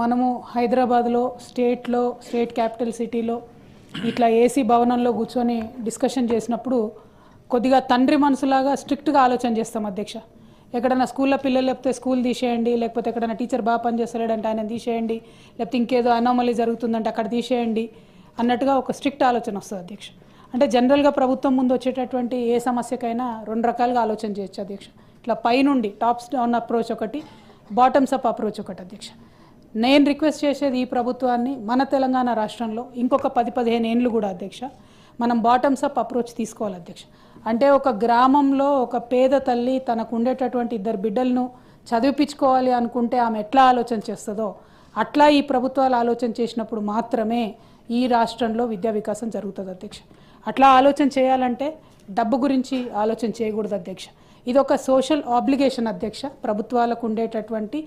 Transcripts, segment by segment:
మనము హైదరాబాద్లో state capital సిటీలో ఇట్లా ఏసీ భవనంలో కూర్చొని డిస్కషన్ చేసినప్పుడు కొద్దిగా తండ్రి మనసులాగా స్ట్రిక్ట్గా ఆలోచన చేస్తాం అధ్యక్ష. ఎక్కడైనా స్కూల్లో పిల్లలు లేకపోతే స్కూల్ తీసేయండి, లేకపోతే ఎక్కడైనా టీచర్ బాగా పనిచేస్తలేడంటే ఆయన తీసేయండి, లేకపోతే ఇంకేదో అనామలీ జరుగుతుందంటే అక్కడ తీసేయండి అన్నట్టుగా ఒక స్ట్రిక్ట్ ఆలోచన వస్తుంది అధ్యక్ష. అంటే జనరల్గా ప్రభుత్వం ముందు వచ్చేటటువంటి ఏ సమస్యకైనా రెండు రకాలుగా ఆలోచన చేయొచ్చు అధ్యక్ష. ఇట్లా పైనుండి టాప్స్ డౌన్ అప్రోచ్ ఒకటి, బాటమ్స్ అప్ అప్రోచ్ ఒకటి అధ్యక్ష. నేను రిక్వెస్ట్ చేసేది ఈ ప్రభుత్వాన్ని మన తెలంగాణ రాష్ట్రంలో ఇంకొక 10-15 ఏళ్ళు కూడా అధ్యక్ష మనం బాటమ్స్ అప్ అప్రోచ్ తీసుకోవాలి అధ్యక్ష. అంటే ఒక గ్రామంలో ఒక పేద తల్లి తనకు ఉండేటటువంటి 2 బిడ్డలను చదివిపించుకోవాలి అనుకుంటే ఆమె ఎట్లా ఆలోచన చేస్తుందో అట్లా ఈ ప్రభుత్వాలు ఆలోచన చేసినప్పుడు మాత్రమే ఈ రాష్ట్రంలో విద్యా వికాసం జరుగుతుంది అధ్యక్ష. అట్లా ఆలోచన చేయాలంటే డబ్బు గురించి ఆలోచన చేయకూడదు అధ్యక్ష. ఇది ఒక సోషల్ ఆబ్లిగేషన్ అధ్యక్ష, ప్రభుత్వాలకు ఉండేటటువంటి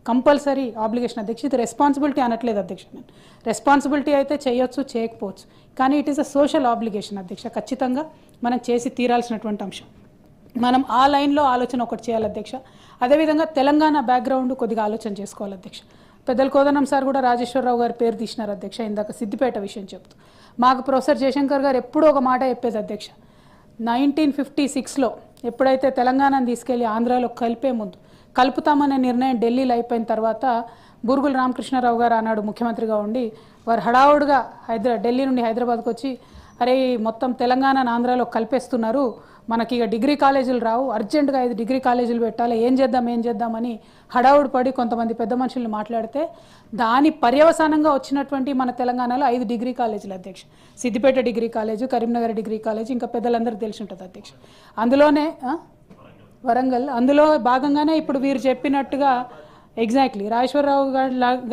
కంపల్సరీ ఆబ్లిగేషన్ అధ్యక్ష. ఇది రెస్పాన్సిబిలిటీ అనట్లేదు అధ్యక్ష. నేను రెస్పాన్సిబిలిటీ అయితే చేయొచ్చు, చేయకపోవచ్చు, కానీ it is a social obligation అధ్యక్ష. ఖచ్చితంగా మనం చేసి తీరాల్సినటువంటి అంశం. మనం ఆ లైన్లో ఆలోచన ఒకటి చేయాలి అధ్యక్ష. అదేవిధంగా తెలంగాణ బ్యాక్గ్రౌండ్ కొద్దిగా ఆలోచన చేసుకోవాలి అధ్యక్ష. పెద్దల కోదనం సార్ కూడా రాజేశ్వరరావు గారి పేరు తీసినారు అధ్యక్ష. ఇందాక సిద్దిపేట విషయం చెప్తూ మాకు ప్రొఫెసర్ జయశంకర్ గారు ఎప్పుడూ ఒక మాట చెప్పేది అధ్యక్ష. 1956లో ఎప్పుడైతే తెలంగాణను తీసుకెళ్లి ఆంధ్రాలో కలిపే ముందు, కలుపుతామనే నిర్ణయం ఢిల్లీలో అయిపోయిన తర్వాత బూరుగుల రామకృష్ణారావు గారు ఆనాడు ముఖ్యమంత్రిగా ఉండి వారు హడావుడిగా ఢిల్లీ నుండి హైదరాబాద్కి వచ్చి, అరే మొత్తం తెలంగాణను ఆంధ్రాలో కలిపేస్తున్నారు, మనకి ఇక డిగ్రీ కాలేజీలు రావు, అర్జెంటుగా 5 డిగ్రీ కాలేజీలు పెట్టాలి, ఏం చేద్దామని హడావుడి పడి కొంతమంది పెద్ద మనుషుల్ని మాట్లాడితే దాని పర్యవసానంగా వచ్చినటువంటి మన తెలంగాణలో 5 డిగ్రీ కాలేజీలు అధ్యక్ష. Siddipet degree college, Karimnagar degree college, ఇంకా పెద్దలందరూ తెలిసి ఉంటుంది అధ్యక్ష. అందులోనే వరంగల్, అందులో భాగంగానే ఇప్పుడు వీరు చెప్పినట్టుగా ఎగ్జాక్ట్లీ రాజేశ్వరరావు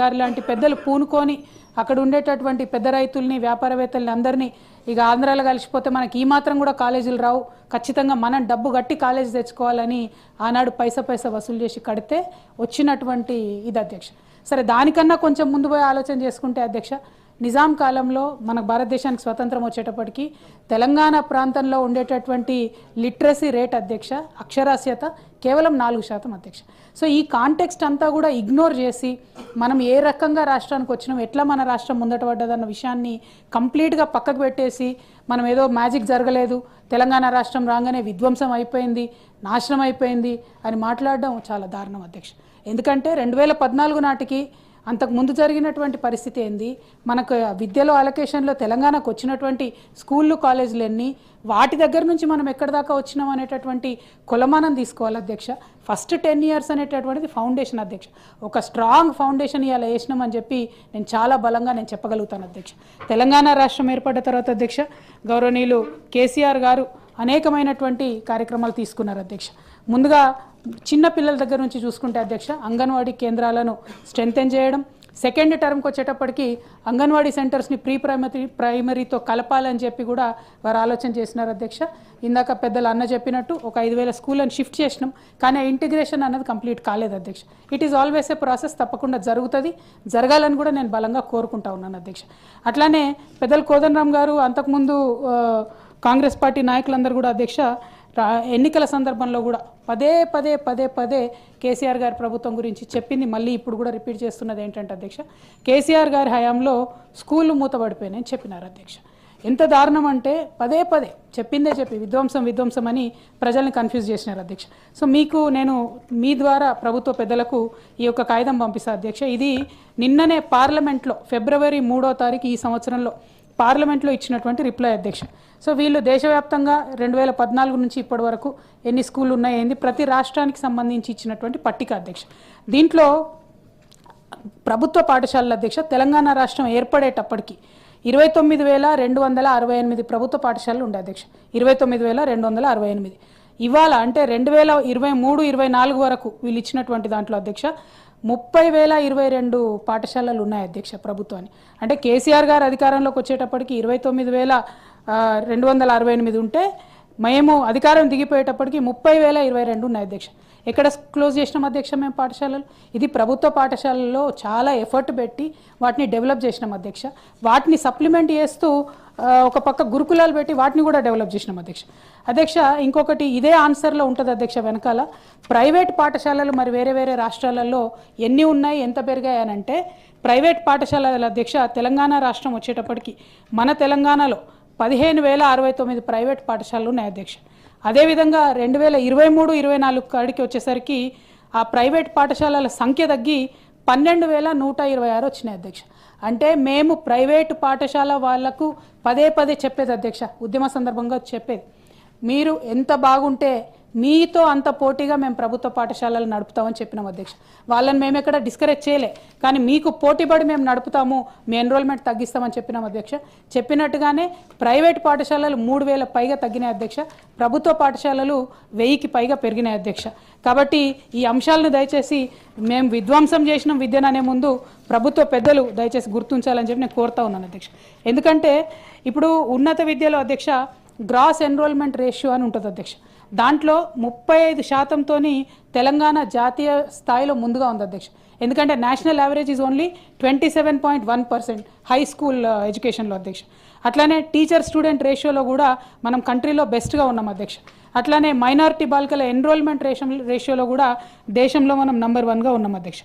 గారి లాంటి పెద్దలు పూనుకొని అక్కడ ఉండేటటువంటి పెద్ద రైతుల్ని, వ్యాపారవేత్తల్ని అందరినీ ఇక ఆంధ్రాలో కలిసిపోతే మనకి ఈ మాత్రం కూడా కాలేజీలు రావు, ఖచ్చితంగా మనం డబ్బు కట్టి కాలేజీ తెచ్చుకోవాలని ఆనాడు పైసా వసూలు చేసి కడితే వచ్చినటువంటి ఇది అధ్యక్ష. సరే, దానికన్నా కొంచెం ముందు పోయి ఆలోచన చేసుకుంటే అధ్యక్ష, నిజాం కాలంలో మనకు భారతదేశానికి స్వతంత్రం వచ్చేటప్పటికి తెలంగాణ ప్రాంతంలో ఉండేటటువంటి లిటరసీ రేట్ అధ్యక్ష, అక్షరాస్యత కేవలం 4% అధ్యక్ష. సో ఈ కాంటెక్స్ట్ అంతా కూడా ఇగ్నోర్ చేసి మనం ఏ రకంగా రాష్ట్రానికి వచ్చినాం, ఎట్లా మన రాష్ట్రం ముందట పడ్డదన్న విషయాన్ని కంప్లీట్గా పక్కకు పెట్టేసి మనం ఏదో మ్యాజిక్ జరగలేదు, తెలంగాణ రాష్ట్రం రాగానే విధ్వంసం అయిపోయింది, నాశనం అయిపోయింది అని మాట్లాడడం చాలా దారుణం అధ్యక్ష. ఎందుకంటే 2014 నాటికి అంతకు ముందు జరిగినటువంటి పరిస్థితి ఏంది, మనకు విద్యలో అలొకేషన్లో తెలంగాణకు వచ్చినటువంటి స్కూళ్ళు, కాలేజీలు ఎన్ని, వాటి దగ్గర నుంచి మనం ఎక్కడి దాకా వచ్చినాం అనేటటువంటి కొలమానం తీసుకోవాలి అధ్యక్ష. ఫస్ట్ 10 ఇయర్స్ అనేటటువంటిది ఫౌండేషన్ అధ్యక్ష. ఒక స్ట్రాంగ్ ఫౌండేషన్ ఇవాళ వేసినామని చెప్పి నేను చాలా బలంగా చెప్పగలుగుతాను అధ్యక్ష. తెలంగాణ రాష్ట్రం ఏర్పడ్డ తర్వాత అధ్యక్ష గౌరవనీయులు కేసీఆర్ గారు అనేకమైనటువంటి కార్యక్రమాలు తీసుకున్నారు అధ్యక్ష. ముందుగా చిన్న పిల్లల దగ్గర నుంచి చూసుకుంటే అధ్యక్ష అంగన్వాడీ కేంద్రాలను స్ట్రెంథెన్ చేయడం, సెకండ్ టర్మ్కి వచ్చేటప్పటికి అంగన్వాడీ సెంటర్స్ని ప్రైమరీతో కలపాలని చెప్పి కూడా వారు ఆలోచన చేసినారు అధ్యక్ష. ఇందాక పెద్దలు అన్న చెప్పినట్టు ఒక 5,000 స్కూళ్ళని షిఫ్ట్ చేసినాం, కానీ ఆ ఇంటిగ్రేషన్ అన్నది కంప్లీట్ కాలేదు అధ్యక్ష. It is always a process, తప్పకుండా జరుగుతుంది, జరగాలని కూడా నేను బలంగా కోరుకుంటా ఉన్నాను అధ్యక్ష. అట్లానే పెద్దలు కోదండరామ్ గారు అంతకుముందు కాంగ్రెస్ పార్టీ నాయకులందరూ కూడా అధ్యక్ష ఎన్నికల సందర్భంలో కూడా పదే కేసీఆర్ గారి ప్రభుత్వం గురించి చెప్పింది, మళ్ళీ ఇప్పుడు కూడా రిపీట్ చేస్తున్నది ఏంటంటే అధ్యక్ష, కేసీఆర్ గారి హయాంలో స్కూళ్ళు మూతపడిపోయినాయని చెప్పినారు అధ్యక్ష. ఎంత దారుణం అంటే పదే చెప్పి విధ్వంసం అని ప్రజల్ని కన్ఫ్యూజ్ చేసినారు అధ్యక్ష. సో మీకు నేను మీ ద్వారా ప్రభుత్వ పెద్దలకు ఈ యొక్క కాగితం పంపిస్తా అధ్యక్ష. ఇది నిన్ననే పార్లమెంట్లో ఫిబ్రవరి 3వ తారీఖు ఈ సంవత్సరంలో పార్లమెంట్లో ఇచ్చినటువంటి రిప్లై అధ్యక్ష. సో వీళ్ళు దేశవ్యాప్తంగా 2014 నుంచి ఇప్పటి వరకు ఎన్ని స్కూళ్ళు ఉన్నాయండి, ప్రతి రాష్ట్రానికి సంబంధించి ఇచ్చినటువంటి పట్టిక అధ్యక్ష. దీంట్లో ప్రభుత్వ పాఠశాలల అధ్యక్ష తెలంగాణ రాష్ట్రం ఏర్పడేటప్పటికి 29,268 ప్రభుత్వ పాఠశాలలు ఉండే అధ్యక్ష. 29,268 ఇవాళ అంటే 2023-24 వరకు వీళ్ళు ఇచ్చినటువంటి దాంట్లో అధ్యక్ష 30,022 పాఠశాలలు ఉన్నాయి అధ్యక్ష ప్రభుత్వాన్ని. అంటే కేసీఆర్ గారు అధికారంలోకి వచ్చేటప్పటికి 29,268 ఉంటే మేము అధికారం దిగిపోయేటప్పటికి 30,022 ఉన్నాయి అధ్యక్ష. ఎక్కడ క్లోజ్ చేసినాం అధ్యక్ష మేము పాఠశాలలు? ఇది ప్రభుత్వ పాఠశాలల్లో చాలా ఎఫర్ట్ పెట్టి వాటిని డెవలప్ చేసినాం అధ్యక్ష. వాటిని సప్లిమెంట్ చేస్తూ ఒక పక్క గురుకులాలు పెట్టి వాటిని కూడా డెవలప్ చేసినాం అధ్యక్ష. ఇంకొకటి ఇదే ఆన్సర్లో ఉంటుంది అధ్యక్ష వెనకాల. ప్రైవేట్ పాఠశాలలు మరి వేరే వేరే రాష్ట్రాలలో ఎన్ని ఉన్నాయి, ఎంత పెరిగాయి అని అంటే, ప్రైవేట్ పాఠశాలల అధ్యక్ష తెలంగాణ రాష్ట్రం వచ్చేటప్పటికి మన తెలంగాణలో 15,069 ప్రైవేట్ పాఠశాలలు ఉన్నాయి అధ్యక్ష. అదేవిధంగా 2023-24 కాడికి వచ్చేసరికి ఆ ప్రైవేట్ పాఠశాలల సంఖ్య తగ్గి 12,126 వచ్చినాయి అధ్యక్ష. అంటే మేము ప్రైవేటు పాఠశాల వాళ్లకు పదే పదే చెప్పేది అధ్యక్ష, ఉద్యమ సందర్భంగా చెప్పేది, మీరు ఎంత బాగుంటే మీతో అంత పోటీగా మేము ప్రభుత్వ పాఠశాలలు నడుపుతామని చెప్పినాం అధ్యక్ష. వాళ్ళని మేము ఎక్కడ డిస్కరేజ్ చేయలే, కానీ మీకు పోటీపడి మేము నడుపుతాము, మీ ఎన్రోల్మెంట్ తగ్గిస్తామని చెప్పినాం అధ్యక్ష. చెప్పినట్టుగానే ప్రైవేట్ పాఠశాలలు 3,000 పైగా తగ్గినాయి అధ్యక్ష, ప్రభుత్వ పాఠశాలలు 1,000కి పైగా పెరిగినాయి అధ్యక్ష. కాబట్టి ఈ అంశాలను దయచేసి మేము విధ్వంసం చేసిన విద్యననే ముందు ప్రభుత్వ పెద్దలు దయచేసి గుర్తుంచాలని చెప్పి నేను కోరుతా ఉన్నాను అధ్యక్ష. ఎందుకంటే ఇప్పుడు ఉన్నత విద్యలో అధ్యక్ష గ్రాస్ ఎన్రోల్మెంట్ రేషియో అని ఉంటుంది అధ్యక్ష. దాంట్లో 35%తో తెలంగాణ జాతీయ స్థాయిలో ముందుగా ఉంది అధ్యక్ష. ఎందుకంటే national average is only 27.1% high school ఎడ్యుకేషన్లో అధ్యక్ష. అట్లానే టీచర్ స్టూడెంట్ రేషియోలో కూడా మనం కంట్రీలో బెస్ట్గా ఉన్నాం అధ్యక్ష. అట్లానే మైనారిటీ బాలికల ఎన్రోల్మెంట్ రేషియోలో కూడా దేశంలో మనం నంబర్ 1గా ఉన్నాం అధ్యక్ష.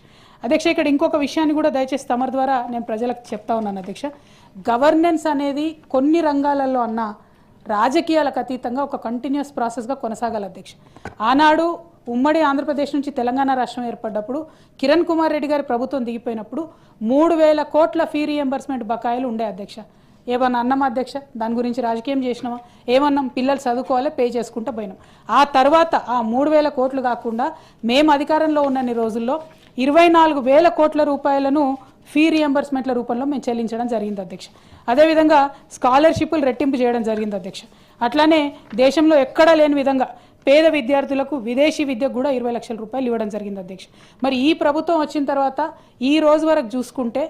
ఇక్కడ ఇంకొక విషయాన్ని కూడా దయచేసి తమరి ద్వారా నేను ప్రజలకు చెప్తా ఉన్నాను అధ్యక్ష. గవర్నెన్స్ అనేది కొన్ని రంగాలలో అన్నా రాజకీయాలకు అతీతంగా ఒక కంటిన్యూస్ ప్రాసెస్గా కొనసాగాలి అధ్యక్ష. ఆనాడు ఉమ్మడి ఆంధ్రప్రదేశ్ నుంచి తెలంగాణ రాష్ట్రం ఏర్పడ్డప్పుడు కిరణ్ కుమార్ రెడ్డి గారి ప్రభుత్వం దిగిపోయినప్పుడు 3,000 కోట్ల ఫీ రీఎంబర్స్మెంట్ బకాయిలు ఉండే అధ్యక్ష. ఏమన్నా అన్నాం అధ్యక్ష? దాని గురించి రాజకీయం చేసినామా? ఏమన్నాం? పిల్లలు చదువుకోవాలి, పే చేసుకుంటూ పోయినాం. ఆ తర్వాత ఆ 3,000 కోట్లు కాకుండా మేము అధికారంలో ఉన్నన్ని రోజుల్లో 24,000 కోట్ల రూపాయలను ఫీ రియంబర్స్మెంట్ల రూపంలో మేము చెల్లించడం జరిగింది అధ్యక్ష. అదేవిధంగా స్కాలర్షిప్లు రెట్టింపు చేయడం జరిగింది అధ్యక్ష. అట్లానే దేశంలో ఎక్కడా లేని విధంగా పేద విద్యార్థులకు విదేశీ విద్యకు కూడా 20 లక్షల రూపాయలు ఇవ్వడం జరిగింది అధ్యక్ష. మరి ఈ ప్రభుత్వం వచ్చిన తర్వాత ఈ రోజు వరకు చూసుకుంటే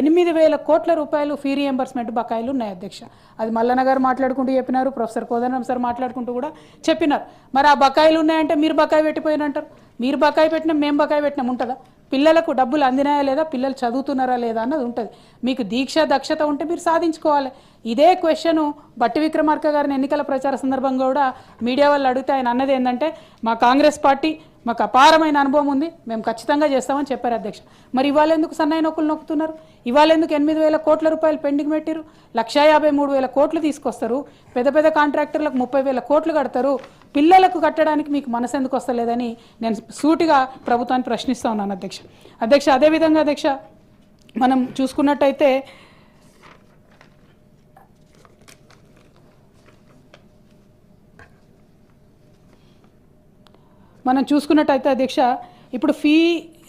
8,000 కోట్ల రూపాయలు ఫీ రియంబర్స్మెంట్ బకాయిలు ఉన్నాయి అధ్యక్ష. అది మల్లన్న గారు మాట్లాడుకుంటూ చెప్పినారు, ప్రొఫెసర్ కోదండరాం సార్ మాట్లాడుకుంటూ కూడా చెప్పినారు. మరి ఆ బకాయిలు ఉన్నాయంటే మీరు బకాయి పెట్టిపోయినంటారు. మీరు బకాయి పెట్టినా మేము బకాయి పెట్టినాం ఉంటుందా? పిల్లలకు డబ్బులు అందినాయా లేదా, పిల్లలు చదువుతున్నారా లేదా అన్నది ఉంటుంది. మీకు దీక్ష దక్షత ఉంటే మీరు సాధించుకోవాలి. ఇదే క్వశ్చన్ బట్టి విక్రమార్క గారిని ఎన్నికల ప్రచార సందర్భంగా కూడా మీడియా వాళ్ళు అడిగితే ఆయన అన్నది ఏంటంటే, మా కాంగ్రెస్ పార్టీ మాకు అపారమైన అనుభవం ఉంది, మేము ఖచ్చితంగా చేస్తామని చెప్పారు అధ్యక్ష. మరి ఇవాళ ఎందుకు సన్నాయి నొక్కులు నొక్కుతున్నారు? ఇవాళ ఎందుకు 8,000 కోట్ల రూపాయలు పెండింగ్ పెట్టారు? 1,53,000 కోట్లు తీసుకొస్తారు, పెద్ద పెద్ద కాంట్రాక్టర్లకు 30,000 కోట్లు కడతారు, పిల్లలకు కట్టడానికి మీకు మనసు ఎందుకు వస్తలేదని నేను సూటిగా ప్రభుత్వాన్ని ప్రశ్నిస్తూ ఉన్నాను అధ్యక్ష. అదేవిధంగా అధ్యక్ష మనం చూసుకున్నట్టయితే అధ్యక్ష ఇప్పుడు ఫీ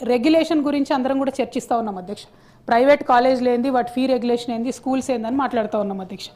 రెగ్యులేషన్ గురించి అందరం కూడా చర్చిస్తూ ఉన్నాం అధ్యక్ష. ప్రైవేట్ కాలేజీలు ఏంది, వాటి ఫీ రెగ్యులేషన్ ఏంది, స్కూల్స్ ఏందని మాట్లాడుతూ ఉన్నాం అధ్యక్ష.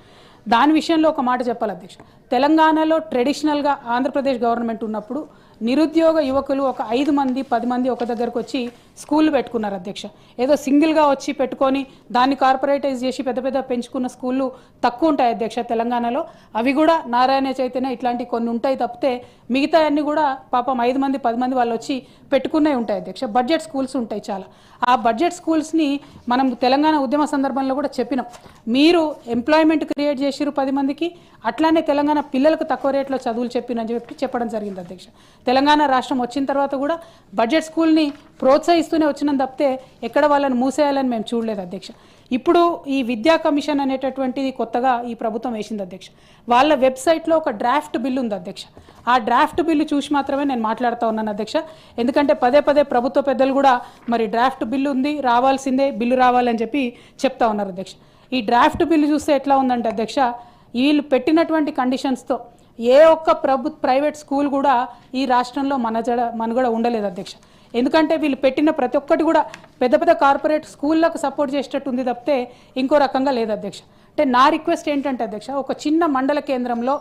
దాని విషయంలో ఒక మాట చెప్పాలి అధ్యక్ష. తెలంగాణలో ట్రెడిషనల్గా ఆంధ్రప్రదేశ్ గవర్నమెంట్ ఉన్నప్పుడు నిరుద్యోగ యువకులు ఒక 5 మంది 10 మంది ఒక దగ్గరకు వచ్చి స్కూళ్ళు పెట్టుకున్నారు అధ్యక్ష. ఏదో సింగిల్గా వచ్చి పెట్టుకొని దాన్ని కార్పొరేటైజ్ చేసి పెద్ద పెద్ద పెంచుకున్న స్కూళ్ళు తక్కువ ఉంటాయి అధ్యక్ష తెలంగాణలో. అవి కూడా నారాయణ చైతన్య ఇట్లాంటి కొన్ని ఉంటాయి తప్పితే మిగతా అన్ని కూడా పాపం 5 మంది 10 మంది వాళ్ళు వచ్చి పెట్టుకునే ఉంటాయి అధ్యక్ష. బడ్జెట్ స్కూల్స్ ఉంటాయి చాలా. ఆ బడ్జెట్ స్కూల్స్ని మనం తెలంగాణ ఉద్యమ సందర్భంలో కూడా చెప్పినాం, మీరు ఎంప్లాయ్మెంట్ క్రియేట్ చేసిరు 10 మందికి, అట్లానే తెలంగాణ పిల్లలకు తక్కువ రేట్లో చదువులు చెప్పినని చెప్పడం జరిగింది అధ్యక్ష. తెలంగాణ రాష్ట్రం వచ్చిన తర్వాత కూడా బడ్జెట్ స్కూల్ని ప్రోత్సహిస్తూనే వచ్చినాం తప్పితే ఎక్కడ వాళ్ళని మూసేయాలని మేము చూడలేదు అధ్యక్ష. ఇప్పుడు ఈ విద్యా కమిషన్ అనేటటువంటిది కొత్తగా ఈ ప్రభుత్వం వేసింది అధ్యక్ష. వాళ్ళ వెబ్సైట్లో ఒక డ్రాఫ్ట్ బిల్లు ఉంది అధ్యక్ష. ఆ డ్రాఫ్ట్ బిల్లు చూసి మాత్రమే నేను మాట్లాడుతూ ఉన్నాను అధ్యక్ష. ఎందుకంటే పదే పదే ప్రభుత్వ పెద్దలు కూడా మరి డ్రాఫ్ట్ బిల్లు ఉంది, రావాల్సిందే, బిల్లు రావాలని చెప్పి చెప్తా ఉన్నారు అధ్యక్ష. ఈ డ్రాఫ్ట్ బిల్లు చూస్తే ఎట్లా ఉందంటే అధ్యక్ష, వీళ్ళు పెట్టినటువంటి కండిషన్స్తో ఏ ఒక్క ప్రైవేట్ స్కూల్ కూడా ఈ రాష్ట్రంలో మనుగడ ఉండలేదు అధ్యక్ష. ఎందుకంటే వీళ్ళు పెట్టిన ప్రతి ఒక్కటి కూడా పెద్ద పెద్ద కార్పొరేట్ స్కూళ్ళకు సపోర్ట్ చేసేటట్టు ఉంది తప్పితే ఇంకో రకంగా లేదు అధ్యక్ష. అంటే నా రిక్వెస్ట్ ఏంటంటే అధ్యక్ష, ఒక చిన్న మండల కేంద్రంలో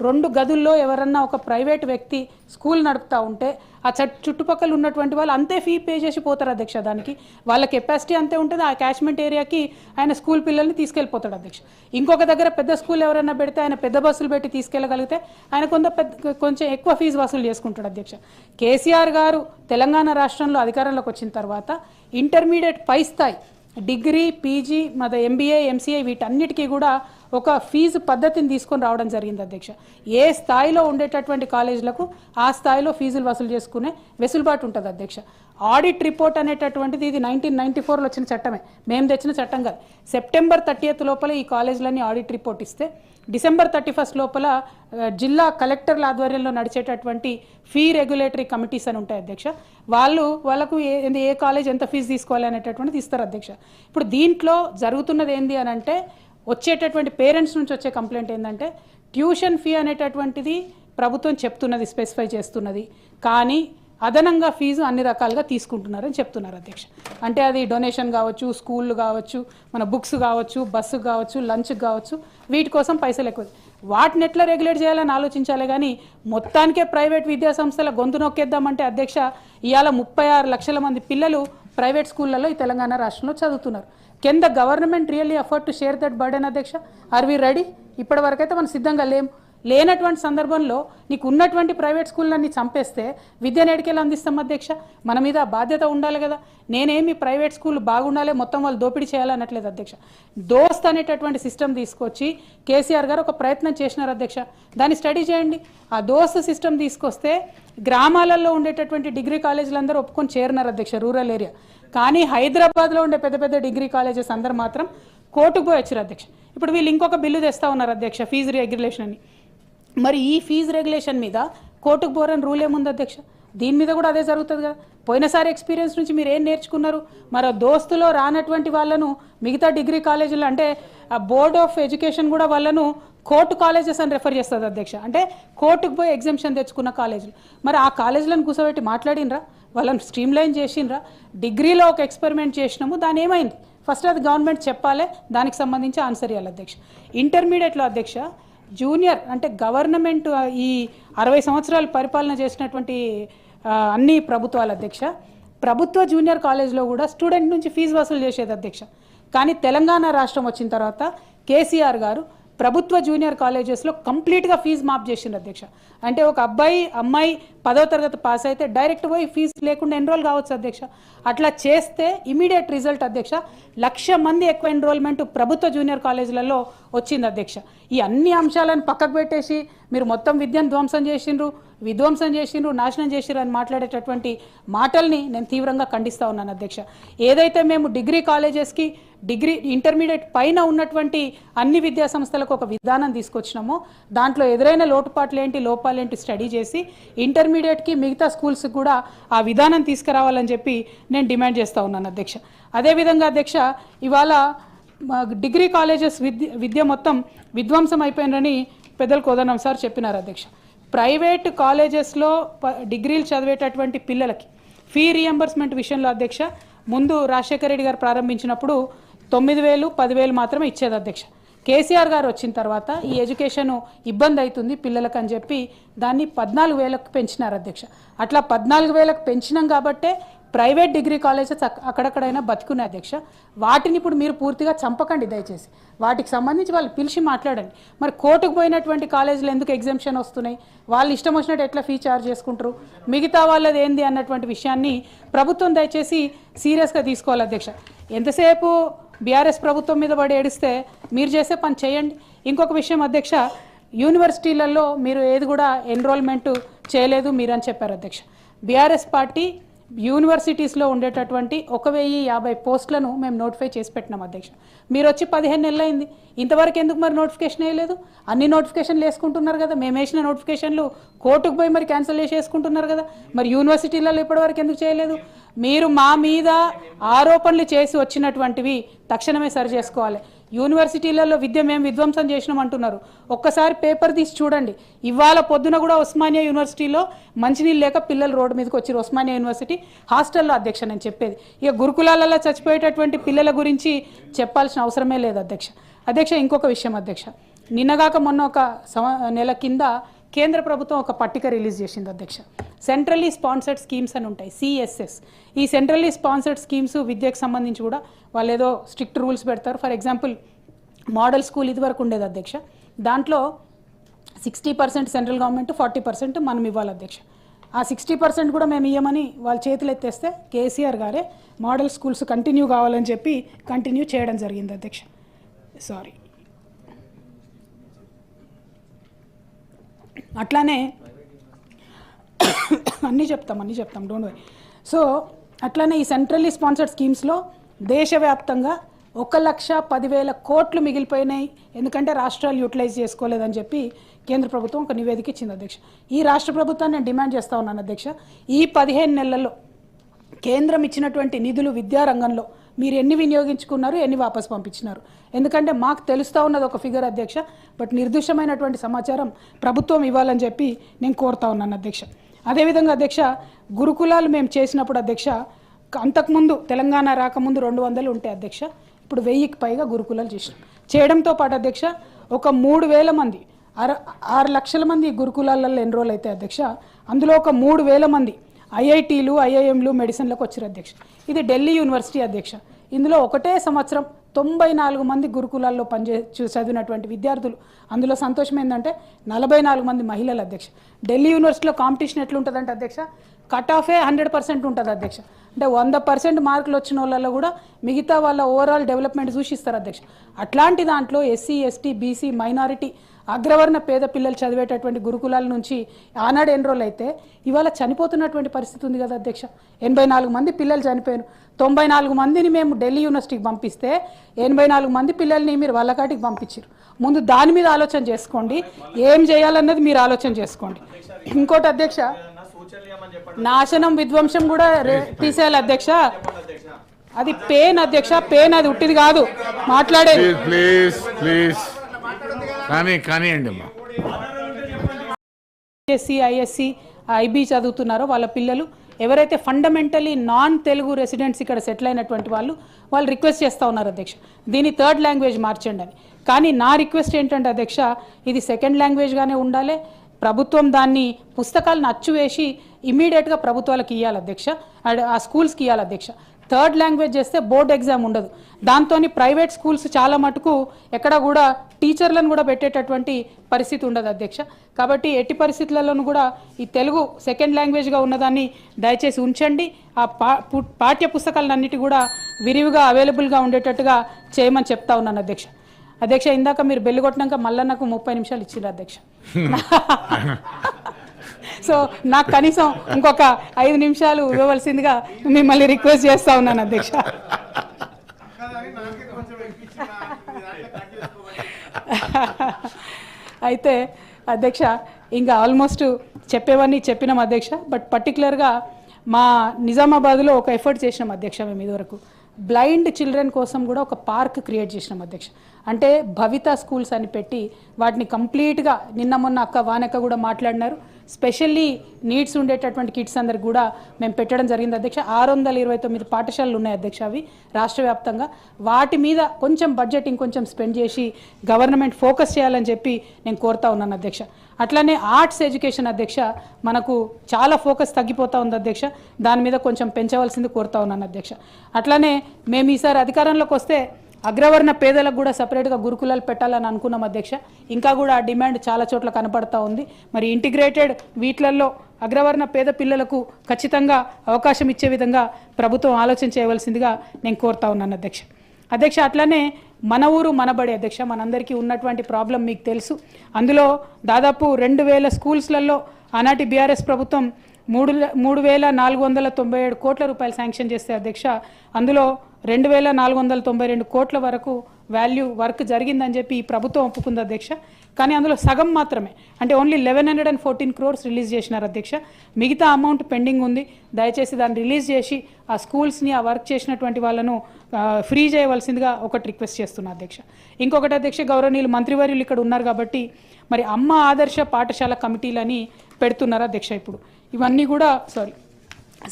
2 గదుల్లో ఎవరన్నా ఒక ప్రైవేట్ వ్యక్తి స్కూల్ నడుపుతూ ఉంటే ఆ చుట్టుపక్కల ఉన్నటువంటి వాళ్ళు అంతే ఫీ పే చేసి పోతారు అధ్యక్ష. దానికి వాళ్ళ కెపాసిటీ అంతే ఉంటుంది. ఆ క్యాచ్మెంట్ ఏరియాకి ఆయన స్కూల్ పిల్లల్ని తీసుకెళ్ళిపోతాడు అధ్యక్ష. ఇంకొక దగ్గర పెద్ద స్కూల్ ఎవరైనా పెడితే ఆయన పెద్ద బస్సులు పెట్టి తీసుకెళ్ళగలిగితే ఆయన కొంచెం ఎక్కువ ఫీజు వసూలు చేసుకుంటాడు అధ్యక్ష. కేసీఆర్ గారు తెలంగాణ రాష్ట్రంలో అధికారంలోకి వచ్చిన తర్వాత ఇంటర్మీడియట్ పై స్థాయి డిగ్రీ, పీజీ, ఎంబీఏ, ఎంసీఏ వీటన్నిటికీ కూడా ఒక ఫీజు పద్ధతిని తీసుకొని రావడం జరిగింది అధ్యక్ష. ఏ స్థాయిలో ఉండేటటువంటి కాలేజీలకు ఆ స్థాయిలో ఫీజులు వసూలు చేసుకునే వెసులుబాటు ఉంటుంది అధ్యక్ష. ఆడిట్ రిపోర్ట్ అనేటటువంటిది ఇది 1994లో వచ్చిన చట్టమే, మేము తెచ్చిన చట్టం కాదు. సెప్టెంబర్ 30 లోపల ఈ కాలేజీలన్నీ ఆడిట్ రిపోర్ట్ ఇస్తే డిసెంబర్ 31 లోపల జిల్లా కలెక్టర్ల ఆధ్వర్యంలో నడిచేటటువంటి ఫీ రెగ్యులేటరీ కమిటీస్ అని ఉంటాయి అధ్యక్ష. వాళ్ళకు ఏ కాలేజ్ ఎంత ఫీజు తీసుకోవాలి అనేటటువంటిది ఇస్తారు అధ్యక్ష. ఇప్పుడు దీంట్లో జరుగుతున్నది ఏంది అని అంటే వచ్చేటటువంటి పేరెంట్స్ నుంచి వచ్చే కంప్లైంట్ ఏంటంటే ట్యూషన్ ఫీ అనేటటువంటిది ప్రభుత్వం చెప్తున్నది, స్పెసిఫై చేస్తున్నది, కానీ అదనంగా ఫీజు అన్ని రకాలుగా తీసుకుంటున్నారని చెప్తున్నారు అధ్యక్ష. అంటే అది డొనేషన్ కావచ్చు, స్కూళ్ళు కావచ్చు, మన బుక్స్ కావచ్చు, బస్సు కావచ్చు, లంచ్కి కావచ్చు, వీటి కోసం పైసలు ఎక్కువ. వాటిని ఎట్లా రెగ్యులేట్ చేయాలని ఆలోచించాలి కానీ మొత్తానికే ప్రైవేట్ విద్యా సంస్థల గొంతు నొక్కేద్దామంటే అధ్యక్ష ఇవాళ 36 లక్షల మంది పిల్లలు ప్రైవేట్ స్కూళ్ళలో ఈ తెలంగాణ రాష్ట్రంలో చదువుతున్నారు. Can the government really afford to share that burden అధ్యక్ష? Are we ready? ఇప్పటి వరకైతే మనం సిద్ధంగా లేనటువంటి సందర్భంలో నీకు ఉన్నటువంటి ప్రైవేట్ స్కూళ్ళన్నీ చంపేస్తే విద్యను ఎడికెళ్ళి అందిస్తాం అధ్యక్ష? మన మీద బాధ్యత ఉండాలి కదా. నేనేమి ప్రైవేట్ స్కూల్ బాగుండాలి, మొత్తం వాళ్ళు దోపిడీ చేయాలన్నట్లేదు అధ్యక్ష. దోస్త్ అనేటటువంటి సిస్టమ్ తీసుకొచ్చి కేసీఆర్ గారు ఒక ప్రయత్నం చేసినారు అధ్యక్ష. దాన్ని స్టడీ చేయండి. ఆ దోస్త్ సిస్టమ్ తీసుకొస్తే గ్రామాలలో ఉండేటటువంటి డిగ్రీ కాలేజీలు అందరూ ఒప్పుకొని చేరినారు అధ్యక్ష, రూరల్ ఏరియా. కానీ హైదరాబాద్లో ఉండే పెద్ద పెద్ద డిగ్రీ కాలేజెస్ అందరూ మాత్రం కోర్టుకు పోయి వచ్చారు అధ్యక్ష. ఇప్పుడు వీళ్ళు ఇంకొక బిల్లు తెస్తా ఉన్నారు అధ్యక్ష, ఫీజు రెగ్యులేషన్ అని. మరి ఈ ఫీజు రెగ్యులేషన్ మీద కోర్టుకు పోరని రూల్ ఏముంది అధ్యక్ష? దీని మీద కూడా అదే జరుగుతుంది కదా. పోయినసారి ఎక్స్పీరియన్స్ నుంచి మీరు ఏం నేర్చుకున్నారు? మరి దోస్తులో రానటువంటి వాళ్ళను మిగతా డిగ్రీ కాలేజీలు అంటే బోర్డ్ ఆఫ్ ఎడ్యుకేషన్ కూడా వాళ్ళను కోర్టు కాలేజెస్ అని రెఫర్ చేస్తుంది అధ్యక్ష. అంటే కోర్టుకు పోయి ఎగ్జామ్షన్ తెచ్చుకున్న కాలేజీలు. మరి ఆ కాలేజీలను కూర్చోబెట్టి మాట్లాడినరా? వాళ్ళని స్ట్రీమ్లైన్ చేసినరా? డిగ్రీలో ఒక ఎక్స్పెరిమెంట్ చేసినాము, దాని ఏమైంది? ఫస్ట్ అది గవర్నమెంట్ చెప్పాలి, దానికి సంబంధించి ఆన్సర్ ఇవ్వాలి అధ్యక్ష. ఇంటర్మీడియట్లో అధ్యక్ష జూనియర్ అంటే గవర్నమెంట్ ఈ 60 సంవత్సరాలు పరిపాలన చేసినటువంటి అన్ని ప్రభుత్వాల అధ్యక్ష ప్రభుత్వ జూనియర్ కాలేజ్లో కూడా స్టూడెంట్ నుంచి ఫీజు వసూలు చేసేది అధ్యక్ష. కానీ తెలంగాణ రాష్ట్రం వచ్చిన తర్వాత కేసీఆర్ గారు ప్రభుత్వ జూనియర్ కాలేజెస్లో కంప్లీట్గా ఫీజు మాఫ్ చేసింది అధ్యక్ష. అంటే ఒక అమ్మాయి 10వ తరగతి పాస్ అయితే డైరెక్ట్ పోయి ఫీజు లేకుండా ఎన్రోల్ కావచ్చు అధ్యక్ష. అట్లా చేస్తే ఇమీడియట్ రిజల్ట్ అధ్యక్ష 1,00,000 మంది ఎక్కువ ఎన్రోల్మెంట్ ప్రభుత్వ జూనియర్ కాలేజీలలో వచ్చింది అధ్యక్ష. ఈ అన్ని అంశాలను పక్కకు పెట్టేసి మీరు మొత్తం విద్యను విధ్వంసం చేసిండ్రు, నాశనం చేసిర్రు అని మాట్లాడేటటువంటి మాటల్ని నేను తీవ్రంగా ఖండిస్తూ ఉన్నాను అధ్యక్ష. ఏదైతే మేము డిగ్రీ కాలేజెస్కి ఇంటర్మీడియట్ పైన ఉన్నటువంటి అన్ని విద్యా సంస్థలకు ఒక విధానం తీసుకొచ్చినామో దాంట్లో ఎదురైన లోపాలేంటి స్టడీ చేసి ఇంటర్మీడియట్కి మిగతా స్కూల్స్కి కూడా ఆ విధానం తీసుకురావాలని చెప్పి నేను డిమాండ్ చేస్తూ ఉన్నాను అధ్యక్ష. అదేవిధంగా అధ్యక్ష ఇవాళ డిగ్రీ కాలేజెస్ విద్య మొత్తం విధ్వంసం అయిపోయిందని పెద్దలు కోదనం సార్ చెప్పినారు అధ్యక్ష. ప్రైవేట్ కాలేజెస్లో డిగ్రీలు చదివేటటువంటి పిల్లలకి ఫీ రియంబర్స్మెంట్ విషయంలో అధ్యక్ష ముందు రాజశేఖర రెడ్డి గారు ప్రారంభించినప్పుడు 9,000, 10,000 మాత్రమే ఇచ్చేది అధ్యక్ష. కేసీఆర్ గారు వచ్చిన తర్వాత ఈ ఎడ్యుకేషన్ ఇబ్బంది అవుతుంది పిల్లలకు అని చెప్పి దాన్ని 14,000కు పెంచినారు అధ్యక్ష. అట్లా 14,000కు పెంచినాం కాబట్టే ప్రైవేట్ డిగ్రీ కాలేజెస్ అక్కడక్కడైనా బతుకున్నాయి అధ్యక్ష. వాటిని ఇప్పుడు మీరు పూర్తిగా చంపకండి దయచేసి, వాటికి సంబంధించి వాళ్ళు పిలిచి మాట్లాడండి. మరి కోర్టుకు పోయినటువంటి కాలేజీలు ఎందుకు ఎగ్జామ్షన్ వస్తున్నాయి, వాళ్ళు ఇష్టం వచ్చినట్టు ఎట్లా ఫీ చార్జ్ చేసుకుంటారు, మిగతా వాళ్ళది ఏంది అన్నటువంటి విషయాన్ని ప్రభుత్వం దయచేసి సీరియస్గా తీసుకోవాలి అధ్యక్ష. ఎంతసేపు బీఆర్ఎస్ ప్రభుత్వం మీద పడి ఏడిస్తే మీరు చేసే పని చేయండి. ఇంకొక విషయం అధ్యక్ష, యూనివర్సిటీలలో మీరు ఏది కూడా ఎన్రోల్మెంట్ చేయలేదు మీరు అని చెప్పారు అధ్యక్ష. బీఆర్ఎస్ పార్టీ యూనివర్సిటీస్లో ఉండేటటువంటి 1,050 పోస్టులను మేము నోటిఫై చేసి పెట్టినాం అధ్యక్ష. మీరు వచ్చి 15 నెలలు అయింది, ఇంతవరకు ఎందుకు మరి నోటిఫికేషన్ వేయలేదు? అన్ని నోటిఫికేషన్లు వేసుకుంటున్నారు కదా, మేము వేసిన నోటిఫికేషన్లు కోర్టుకు పోయి మరి క్యాన్సిల్ చేసుకుంటున్నారు కదా, మరి యూనివర్సిటీలలో ఇప్పటివరకు ఎందుకు చేయలేదు? మీరు మా మీద ఆరోపణలు చేసి వచ్చినటువంటివి తక్షణమే సరి చేసుకోవాలి. యూనివర్సిటీలలో విద్య మేము విధ్వంసం చేసినాం అంటున్నారు, ఒక్కసారి పేపర్ తీసి చూడండి. ఇవాళ పొద్దున కూడా ఉస్మానియా యూనివర్సిటీలో మంచినీళ్ళు లేక పిల్లలు రోడ్డు మీదకి వచ్చారు. ఉస్మానియా యూనివర్సిటీ హాస్టల్లో అధ్యక్ష నేను చెప్పేది. ఇక గురుకులాలలో చచ్చిపోయేటటువంటి పిల్లల గురించి చెప్పాల్సిన అవసరమే లేదు అధ్యక్ష. ఇంకొక విషయం అధ్యక్ష, నిన్నగాక మొన్న ఒక నెల కింద కేంద్ర ప్రభుత్వం ఒక పట్టిక రిలీజ్ చేసింది అధ్యక్ష. సెంట్రల్లీ స్పాన్సర్డ్ స్కీమ్స్ అని ఉంటాయి, CSS. ఈ సెంట్రల్లీ స్పాన్సర్డ్ స్కీమ్స్ విద్యకు సంబంధించి కూడా వాళ్ళు ఏదో స్ట్రిక్ట్ రూల్స్ పెడతారు. ఫర్ ఎగ్జాంపుల్ మోడల్ స్కూల్ ఇదివరకు ఉండేది అధ్యక్ష, దాంట్లో 60% సెంట్రల్ గవర్నమెంట్, 40% మనం ఇవ్వాలి అధ్యక్ష. ఆ 60% కూడా మేము ఇవ్వమని వాళ్ళ చేతులు ఎత్తేస్తే కేసీఆర్ గారే మోడల్ స్కూల్స్ కంటిన్యూ కావాలని చెప్పి కంటిన్యూ చేయడం జరిగింది అధ్యక్ష. సారీ. అట్లానే అన్నీ చెప్తాం డోంట్ వరీ. సో అట్లానే ఈ సెంట్రల్లీ స్పాన్సర్డ్ స్కీమ్స్లో దేశవ్యాప్తంగా 1,10,000 కోట్లు మిగిలిపోయినాయి, ఎందుకంటే రాష్ట్రాలు యూటిలైజ్ చేసుకోలేదని చెప్పి కేంద్ర ప్రభుత్వం ఒక నివేదిక ఇచ్చింది అధ్యక్ష. ఈ రాష్ట్ర ప్రభుత్వాన్ని నేను డిమాండ్ చేస్తూ ఉన్నాను అధ్యక్ష, ఈ 15 నెలల్లో కేంద్రం ఇచ్చినటువంటి నిధులు విద్యారంగంలో మీరు ఎన్ని వినియోగించుకున్నారు, ఎన్ని వాపసు పంపించినారు? ఎందుకంటే మాకు తెలుస్తూ ఉన్నది ఒక ఫిగర్ అధ్యక్ష, బట్ నిర్దిష్టమైనటువంటి సమాచారం ప్రభుత్వం ఇవ్వాలని చెప్పి నేను కోరుతా ఉన్నాను అధ్యక్ష. అదేవిధంగా అధ్యక్ష, గురుకులాలు మేము చేసినప్పుడు అధ్యక్ష, అంతకుముందు తెలంగాణ రాకముందు 200 ఉంటాయి అధ్యక్ష, ఇప్పుడు 1000కి పైగా గురుకులాలు చేయడంతో పాటు అధ్యక్ష ఒక 3,000 మంది 6 లక్షల మంది గురుకులాలలో ఎన్రోల్ అయితే అధ్యక్ష, అందులో ఒక 3,000 మంది ఐఐటీలు ఐఐఎంలు మెడిసిన్లకు వచ్చారు అధ్యక్ష. ఇది ఢిల్లీ యూనివర్సిటీ అధ్యక్ష. ఇందులో ఒకటే సంవత్సరం 94 మంది గురుకులాల్లో చదివినటువంటి విద్యార్థులు. అందులో సంతోషం ఏంటంటే 44 మంది మహిళలు అధ్యక్ష. ఢిల్లీ యూనివర్సిటీలో కాంపిటీషన్ ఎట్లుంటుందంటే అధ్యక్ష, కట్ ఆఫే 100% ఉంటుంది అధ్యక్ష. అంటే 100% మార్కులు వచ్చిన వాళ్ళలో కూడా మిగతా వాళ్ళ ఓవరాల్ డెవలప్మెంట్ చూసిస్తారు అధ్యక్ష. అట్లాంటి దాంట్లో ఎస్సీ ఎస్టీ బీసీ మైనారిటీ అగ్రవర్ణ పేద పిల్లలు చదివేటటువంటి గురుకులాల నుంచి ఆనాడు ఎన్రోల్ అయితే ఇవాళ చనిపోతున్నటువంటి పరిస్థితి ఉంది కదా అధ్యక్ష. 84 మంది పిల్లలు చనిపోయారు. 94 మందిని మేము ఢిల్లీ యూనివర్సిటీకి పంపిస్తే 84 మంది పిల్లల్ని మీరు వాళ్ళకాటికి పంపించారు. ముందు దాని మీద ఆలోచన చేసుకోండి, ఏం చేయాలన్నది మీరు ఆలోచన చేసుకోండి. ఇంకోటి అధ్యక్ష, నాశనం విధ్వంసం కూడా తీసేయాలి అధ్యక్ష. అది పెయిన్ అధ్యక్ష, పెయిన్, అది ఉట్టిది కాదు మాట్లాడేది. ఎస్సీ ఐఎస్సి ఐబీ చదువుతున్నారో వాళ్ళ పిల్లలు ఎవరైతే ఫండమెంటలీ నాన్ తెలుగు రెసిడెంట్స్ ఇక్కడ సెటిల్ అయినటువంటి వాళ్ళు రిక్వెస్ట్ చేస్తూ ఉన్నారు అధ్యక్ష, దీన్ని 3rd లాంగ్వేజ్ మార్చండి అని. కానీ నా రిక్వెస్ట్ ఏంటంటే అధ్యక్ష, ఇది 2nd లాంగ్వేజ్గానే ఉండాలి. ప్రభుత్వం దాన్ని పుస్తకాలను అచ్చువేసి ఇమీడియట్గా ప్రభుత్వాలకు ఇవ్వాలి అధ్యక్ష, ఆ స్కూల్స్కి ఇవ్వాలి అధ్యక్ష. 3rd లాంగ్వేజ్ చేస్తే బోర్డ్ ఎగ్జామ్ ఉండదు. దాంతో ప్రైవేట్ స్కూల్స్ చాలా మటుకు ఎక్కడ కూడా టీచర్లను కూడా పెట్టేటటువంటి పరిస్థితి ఉండదు అధ్యక్ష. కాబట్టి ఎట్టి పరిస్థితులలోనూ కూడా ఈ తెలుగు 2nd లాంగ్వేజ్గా ఉన్నదాన్ని దయచేసి ఉంచండి. ఆ పాఠ్య పుస్తకాలన్నిటి కూడా విరివిగా అవైలబుల్గా ఉండేటట్టుగా చేయమని చెప్తా ఉన్నాను అధ్యక్ష. అధ్యక్ష, ఇందాక మీరు బెల్లు కొట్టినాక మళ్ళీ నాకు 30 నిమిషాలు ఇచ్చిండ్రు అధ్యక్ష. సో నాకు కనీసం ఇంకొక 5 నిమిషాలు ఇవ్వవలసిందిగా మిమ్మల్ని రిక్వెస్ట్ చేస్తా ఉన్నాను అధ్యక్ష. అయితే అధ్యక్ష, ఇంకా ఆల్మోస్ట్ చెప్పేవన్నీ చెప్పినాం అధ్యక్ష. బట్ పర్టికులర్గా మా నిజామాబాద్లో ఒక ఎఫర్ట్ చేసినాం అధ్యక్ష. మేము ఇదివరకు బ్లైండ్ చిల్డ్రన్ కోసం కూడా ఒక పార్క్ క్రియేట్ చేసినాం అధ్యక్ష. అంటే భవిత స్కూల్స్ అని పెట్టి వాటిని కంప్లీట్గా నిన్న మొన్న అక్క వానక్క కూడా మాట్లాడినారు, స్పెషల్లీ నీడ్స్ ఉండేటటువంటి కిడ్స్ అందరికి కూడా మేము పెట్టడం జరిగింది అధ్యక్ష. 629 పాఠశాలలు ఉన్నాయి అధ్యక్ష, అవి రాష్ట్ర వ్యాప్తంగా. వాటి మీద కొంచెం బడ్జెట్ ఇంకొంచెం స్పెండ్ చేసి గవర్నమెంట్ ఫోకస్ చేయాలని చెప్పి నేను కోరుతా ఉన్నాను అధ్యక్ష. అట్లానే ఆర్ట్స్ ఎడ్యుకేషన్ అధ్యక్ష, మనకు చాలా ఫోకస్ తగ్గిపోతూ ఉంది అధ్యక్ష, దాని మీద కొంచెం పెంచవలసింది కోరుతా ఉన్నాను అధ్యక్ష. అట్లానే మేము ఈసారి అధికారంలోకి వస్తే అగ్రవర్ణ పేదలకు కూడా సపరేట్గా గురుకులాలు పెట్టాలని అనుకున్నాం అధ్యక్ష. ఇంకా కూడా ఆ డిమాండ్ చాలా చోట్ల కనపడతా ఉంది. మరి ఇంటిగ్రేటెడ్ వీటిలలో అగ్రవర్ణ పేద పిల్లలకు ఖచ్చితంగా అవకాశం ఇచ్చే విధంగా ప్రభుత్వం ఆలోచన చేయవలసిందిగా నేను కోరుతా ఉన్నాను అధ్యక్ష. అధ్యక్ష, అట్లానే మన ఊరు మనబడి అధ్యక్ష, మనందరికీ ఉన్నటువంటి ప్రాబ్లం మీకు తెలుసు. అందులో దాదాపు 2,000 స్కూల్స్లలో ఆనాటి బీఆర్ఎస్ ప్రభుత్వం 3,497 కోట్ల రూపాయలు శాంక్షన్ చేస్తే అధ్యక్ష, అందులో 2,492 కోట్ల వరకు వాల్యూ వర్క్ జరిగిందని చెప్పి ఈ ప్రభుత్వం ఒప్పుకుంది అధ్యక్ష. కానీ అందులో సగం మాత్రమే, అంటే ఓన్లీ 1,114 crores రిలీజ్ చేసినారు అధ్యక్ష. మిగతా అమౌంట్ పెండింగ్ ఉంది. దయచేసి దాన్ని రిలీజ్ చేసి ఆ స్కూల్స్ని, ఆ వర్క్ చేసినటువంటి వాళ్ళను ఫ్రీ చేయవలసిందిగా ఒకటి రిక్వెస్ట్ చేస్తున్నా అధ్యక్ష. ఇంకొకటి అధ్యక్ష, గౌరవనీయులు మంత్రివర్యులు ఇక్కడ ఉన్నారు కాబట్టి మరి అమ్మ ఆదర్శ పాఠశాల కమిటీలని పెడుతున్నారు అధ్యక్ష. ఇప్పుడు ఇవన్నీ కూడా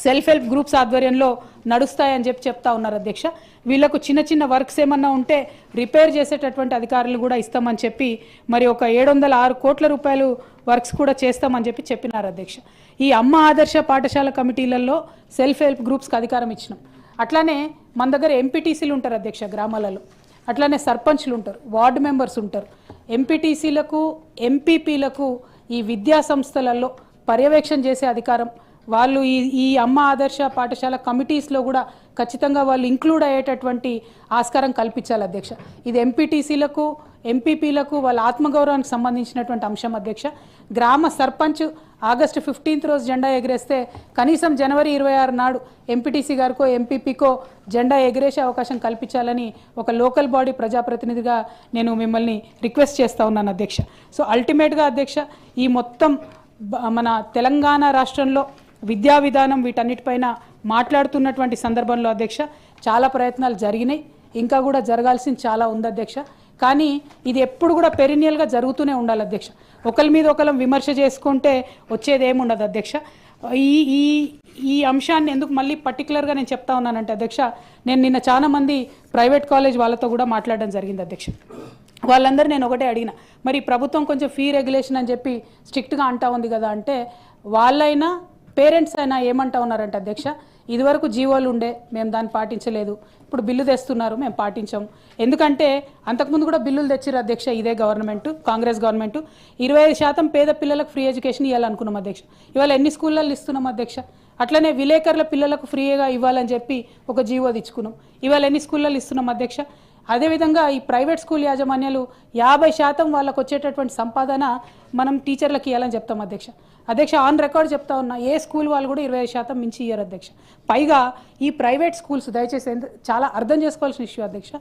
సెల్ఫ్ హెల్ప్ గ్రూప్స్ ఆధ్వర్యంలో నడుస్తాయని చెప్తా ఉన్నారు అధ్యక్ష. వీళ్ళకు చిన్న చిన్న వర్క్స్ ఏమన్నా ఉంటే రిపేర్ చేసేటటువంటి అధికారులు కూడా ఇస్తామని చెప్పి మరి ఒక 706 కోట్ల రూపాయలు వర్క్స్ కూడా చేస్తామని చెప్పినారు అధ్యక్ష. ఈ అమ్మ ఆదర్శ పాఠశాల కమిటీలలో సెల్ఫ్ హెల్ప్ గ్రూప్స్కి అధికారం ఇచ్చినాం. అట్లానే మన దగ్గర ఎంపీటీసీలు ఉంటారు అధ్యక్ష గ్రామాలలో, అట్లానే సర్పంచ్లు ఉంటారు, వార్డు మెంబర్స్ ఉంటారు. ఎంపీటీసీలకు ఎంపీపీలకు ఈ విద్యా సంస్థలలో పర్యవేక్షణ చేసే అధికారం, వాళ్ళు ఈ అమ్మ ఆదర్శ పాఠశాల కమిటీస్లో కూడా ఖచ్చితంగా వాళ్ళు ఇంక్లూడ్ అయ్యేటటువంటి ఆస్కారం కల్పించాలి అధ్యక్ష. ఇది ఎంపీటీసీలకు ఎంపీపీలకు వాళ్ళ ఆత్మగౌరవానికి సంబంధించినటువంటి అంశం అధ్యక్ష. గ్రామ సర్పంచ్ ఆగస్టు 15 రోజు జెండా ఎగిరేస్తే కనీసం జనవరి 26 నాడు ఎంపీటీసీ గారికో ఎంపీపీకో జెండా ఎగిరేసే అవకాశం కల్పించాలని ఒక లోకల్ బాడీ ప్రజాప్రతినిధిగా నేను మిమ్మల్ని రిక్వెస్ట్ చేస్తూ ఉన్నాను అధ్యక్ష. సో అల్టిమేట్గా అధ్యక్ష, ఈ మొత్తం మన తెలంగాణ రాష్ట్రంలో విద్యా విధానం వీటన్నిటిపైన మాట్లాడుతున్నటువంటి సందర్భంలో అధ్యక్ష చాలా ప్రయత్నాలు జరిగినాయి, ఇంకా కూడా జరగాల్సింది చాలా ఉంది అధ్యక్ష. కానీ ఇది ఎప్పుడు కూడా పెరినియల్గా జరుగుతూనే ఉండాలి అధ్యక్ష. ఒకరి మీద ఒకరం విమర్శ చేసుకుంటే వచ్చేది ఏముండదు అధ్యక్ష. ఈ ఈ ఈ అంశాన్ని ఎందుకు మళ్ళీ పర్టికులర్గా నేను చెప్తా ఉన్నానంటే అధ్యక్ష, నేను నిన్న చాలా మంది ప్రైవేట్ కాలేజ్ వాళ్ళతో కూడా మాట్లాడడం జరిగింది అధ్యక్ష. వాళ్ళందరూ నేను ఒకటే అడిగిన, మరి ప్రభుత్వం కొంచెం ఫీ రెగ్యులేషన్ అని చెప్పి స్ట్రిక్ట్గా అంటా ఉంది కదా అంటే, వాళ్ళైనా పేరెంట్స్ అయినా ఏమంటా ఉన్నారంటే అధ్యక్ష, ఇదివరకు జీవోలు ఉండే మేము దాన్ని పాటించలేదు, ఇప్పుడు బిల్లు తెస్తున్నారు మేము పాటించాము. ఎందుకంటే అంతకుముందు కూడా బిల్లులు తెచ్చిర్రు అధ్యక్ష ఇదే గవర్నమెంట్, కాంగ్రెస్ గవర్నమెంట్. 25% పేద పిల్లలకు ఫ్రీ ఎడ్యుకేషన్ ఇవ్వాలనుకున్నాం అధ్యక్ష. ఇవాళ ఎన్ని స్కూళ్ళల్లో ఇస్తున్నాం అధ్యక్ష. అట్లనే విలేకరుల పిల్లలకు ఫ్రీగా ఇవ్వాలని చెప్పి ఒక జీవో తెచ్చుకున్నాం. ఇవాళ ఎన్ని స్కూళ్ళల్లో ఇస్తున్నాం అధ్యక్ష. అదేవిధంగా ఈ ప్రైవేట్ స్కూల్ యాజమాన్యాలు 50% వాళ్ళకు వచ్చేటటువంటి సంపాదన మనం టీచర్లకు ఇవ్వాలని చెప్తాం అధ్యక్ష. ఆన్ రికార్డ్ చెప్తా ఉన్నా, ఏ స్కూల్ వాళ్ళు కూడా 25% మించి ఇయ్యారు అధ్యక్ష. పైగా ఈ ప్రైవేట్ స్కూల్స్ దయచేసి చాలా అర్థం చేసుకోవాల్సిన ఇష్యూ అధ్యక్ష.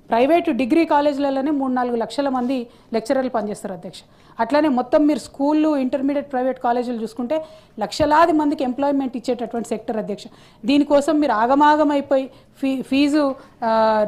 ప్రైవేటు డిగ్రీ కాలేజీలలోనే 3-4 లక్షల మంది లెక్చరర్లు పనిచేస్తారు అధ్యక్ష. అట్లానే మొత్తం మీరు స్కూళ్ళు ఇంటర్మీడియట్ ప్రైవేట్ కాలేజీలు చూసుకుంటే లక్షలాది మందికి ఎంప్లాయ్మెంట్ ఇచ్చేటటువంటి సెక్టర్ అధ్యక్ష. దీనికోసం మీరు ఆగమాగమైపోయి ఫీజు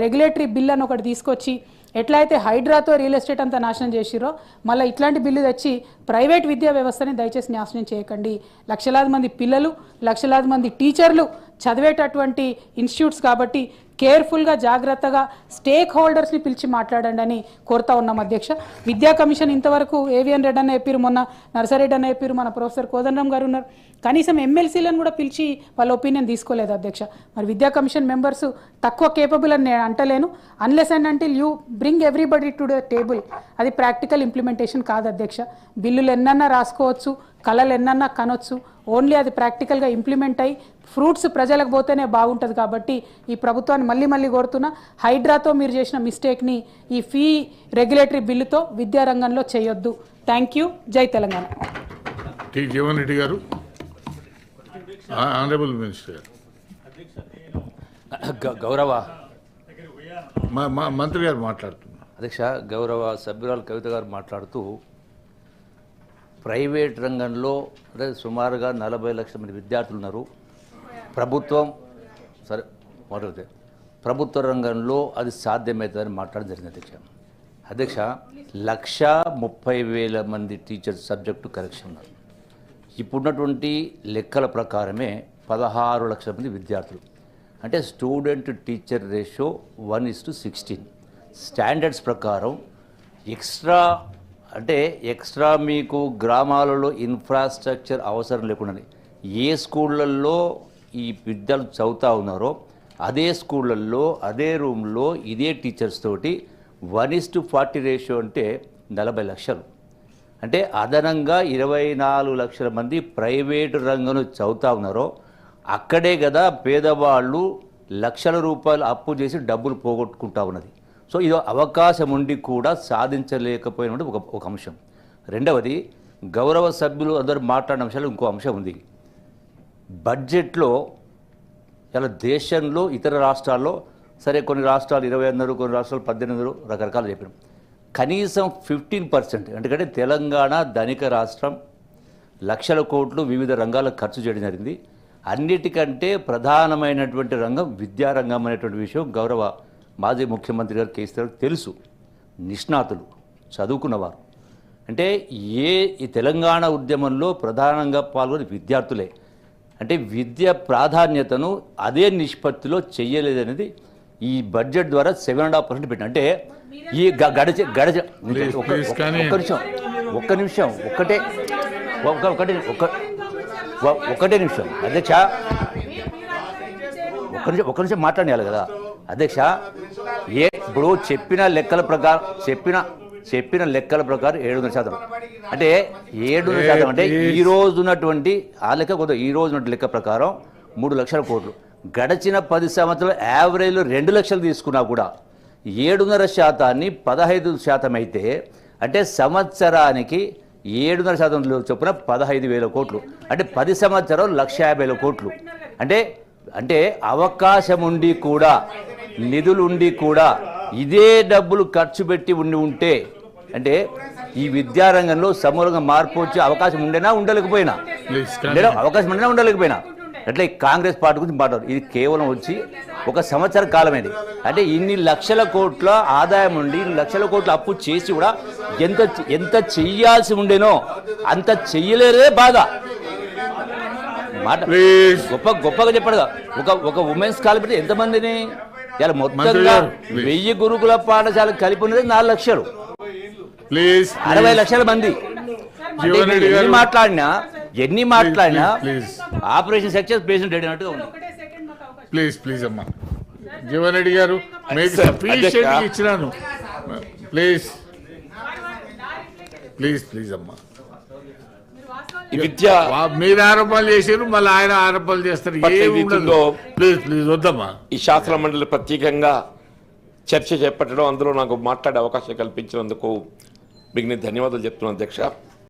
రెగ్యులేటరీ బిల్ అని ఒకటి తీసుకొచ్చి ఎట్లయితే హైడ్రాతో రియల్ ఎస్టేట్ అంతా నాశనం చేసిరో మళ్ళీ ఇట్లాంటి బిల్లు తెచ్చి ప్రైవేట్ విద్యా వ్యవస్థని దయచేసి నాశనం చేయకండి. లక్షలాది మంది పిల్లలు, లక్షలాది మంది టీచర్లు చదివేటటువంటి ఇన్స్టిట్యూట్స్ కాబట్టి కేర్ఫుల్గా జాగ్రత్తగా స్టేక్ హోల్డర్స్ని పిలిచి మాట్లాడండి అని కోరుతా ఉన్నాం అధ్యక్ష. విద్యా కమిషన్ ఇంతవరకు ఏవిఎన్ రెడ్డి అన్న చెప్పారు, మొన్న నర్సారెడ్డి అన్న చెప్పారు, మన ప్రొఫెసర్ కోదండరాం గారు ఉన్నారు. కనీసం ఎమ్మెల్సీలను కూడా పిలిచి వాళ్ళ ఒపీనియన్ తీసుకోలేదు అధ్యక్ష. మరి విద్యా కమిషన్ మెంబర్స్ తక్కువ కేపబుల్ అని నేను అంటలేను, unless and until you bring everybody to the table. అది ప్రాక్టికల్ ఇంప్లిమెంటేషన్ కాదు అధ్యక్ష. బిల్లులు ఎన్నన్నా రాసుకోవచ్చు, కళలు ఎన్నన్నా కనొచ్చు, ఓన్లీ అది ప్రాక్టికల్గా ఇంప్లిమెంట్ అయ్యి ఫ్రూట్స్ ప్రజలకు పోతేనే బాగుంటుంది. కాబట్టి ఈ ప్రభుత్వాన్ని మళ్ళీ కోరుతున్నా, హైడ్రాతో మీరు చేసిన మిస్టేక్ని ఈ ఫీ రెగ్యులేటరీ బిల్లుతో విద్యారంగంలో చేయొద్దు. Thank you. జై తెలంగాణ. టి జీవన్ రెడ్డి గారు, ఆనరబుల్ మినిస్టర్ గౌరవ మంత్రి గారు మాట్లాడుతున్నారు. అధ్యక్ష, గౌరవ సభ్యురాలు కవిత గారు మాట్లాడుతూ ప్రైవేట్ రంగంలో అంటే సుమారుగా 40 లక్షల మంది విద్యార్థులు ఉన్నారు. ప్రభుత్వం సరే మొదటి ప్రభుత్వ రంగంలో అది సాధ్యమవుతుందని మాట్లాడడం జరిగింది అధ్యక్ష. 1,30,000 మంది టీచర్స్ సబ్జెక్టు కరెక్షన్ ఉన్నారు. ఇప్పుడున్నటువంటి లెక్కల ప్రకారమే 16 లక్షల మంది విద్యార్థులు, అంటే స్టూడెంట్ టీచర్ రేషియో 1:16. స్టాండర్డ్స్ ప్రకారం ఎక్స్ట్రా మీకు గ్రామాలలో ఇన్ఫ్రాస్ట్రక్చర్ అవసరం లేకుండా ఏ స్కూళ్ళల్లో ఈ విద్యార్థులు చదువుతూ ఉన్నారో అదే స్కూళ్ళల్లో అదే రూమ్లో ఇదే టీచర్స్ తోటి 1:40 రేషియో అంటే 40 లక్షలు. అంటే అదనంగా 24 లక్షల మంది ప్రైవేటు రంగంలో చదువుతూ ఉన్నారో అక్కడే కదా పేదవాళ్ళు లక్షల రూపాయలు అప్పు చేసి డబ్బులు పోగొట్టుకుంటా ఉన్నది. సో ఇది అవకాశం ఉండి కూడా సాధించలేకపోయిన ఒక అంశం. రెండవది, గౌరవ సభ్యులు అందరూ మాట్లాడిన అంశాలు ఇంకో అంశం ఉంది. బడ్జెట్లో ఇలా దేశంలో ఇతర రాష్ట్రాల్లో సరే కొన్ని రాష్ట్రాలు 20 అన్నారు, కొన్ని రాష్ట్రాలు 18 రకరకాలు చెప్పినాం. కనీసం 15%, ఎందుకంటే తెలంగాణ ధనిక రాష్ట్రం, లక్షల కోట్లు వివిధ రంగాలకు ఖర్చు చేయడం జరిగింది. అన్నిటికంటే ప్రధానమైనటువంటి రంగం విద్యారంగం అనేటువంటి విషయం గౌరవ మాజీ ముఖ్యమంత్రి గారు కేసీఆర్ తెలుసు. నిష్ణాతులు, చదువుకున్నవారు. అంటే ఈ తెలంగాణ ఉద్యమంలో ప్రధానంగా పాల్గొని విద్యార్థులే. అంటే విద్య ప్రాధాన్యతను అదే నిష్పత్తిలో చెయ్యలేదనేది ఈ బడ్జెట్ ద్వారా 7.5% పెట్టిన. అంటే ఈ ఒక్క నిమిషం ఒకటే నిమిషం అధ్యక్ష, ఒక్క నిమిషం మాట్లాడాలి కదా అధ్యక్ష. ఇప్పుడు చెప్పిన లెక్కల ప్రకారం 7.5% అంటే 7.5% అంటే ఈ రోజు ఉన్నటువంటి ఆ లెక్క కొంత ఈ రోజు ఉన్న లెక్క ప్రకారం 3 లక్షల కోట్లు. గడిచిన 10 సంవత్సరాలు యావరేజ్లో 2 లక్షలు తీసుకున్నా కూడా 7.5% 15% అయితే అంటే సంవత్సరానికి 7.5% చొప్పున 15,000 కోట్లు, అంటే 10 సంవత్సరాలు 1,50,000 కోట్లు. అంటే అవకాశం ఉండి కూడా, నిధులు ఉండి కూడా ఇదే డబ్బులు ఖర్చు పెట్టి ఉంటే అంటే ఈ విద్యారంగంలో సమూలంగా మార్పు వచ్చే అవకాశం ఉండలేకపోయినా అట్లా ఈ కాంగ్రెస్ పార్టీ గురించి మాట్లాడు. ఇది కేవలం వచ్చి 1 సంవత్సర కాలం ఇది. అంటే ఇన్ని లక్షల కోట్ల ఆదాయం ఉండి, ఇన్ని లక్షల కోట్ల అప్పు చేసి కూడా ఎంత చెయ్యాల్సి ఉండేనో అంత చెయ్యలేరే బాధ. మాట గొప్పగా చెప్పాడు. ఒక ఉమెన్స్ కాలేజ్ పెట్టి ఎంతమందిని ఇలా మొత్తంగా 1000 గురుకుల పాఠశాల కలిపి ఉన్నది 4 లక్షలు, 60 లక్షల మంది. ఎన్ని మాట్లాడినా ఆపరేషన్ సక్సెస్ పేషెంట్ రెడీ అన్నట్టుగా ఉంది. ప్లీజ్ అమ్మా. జీవన్ రెడ్డి గారు మీకు సఫిషియెంట్ ఇచ్చినాను. ప్లీజ్ అమ్మా. మీరు ఆరోపణలు చేశారు, మళ్ళీ ఆయన ఆరోపణలు చేస్తారు. ప్లీజ్ వద్దమ్మా. ఈ శాసన మండలి ప్రత్యేకంగా చర్చ చేపట్టడం, అందులో నాకు మాట్లాడే అవకాశం కల్పించినందుకు మీకు నేను ధన్యవాదాలు చెప్తున్నాను అధ్యక్ష.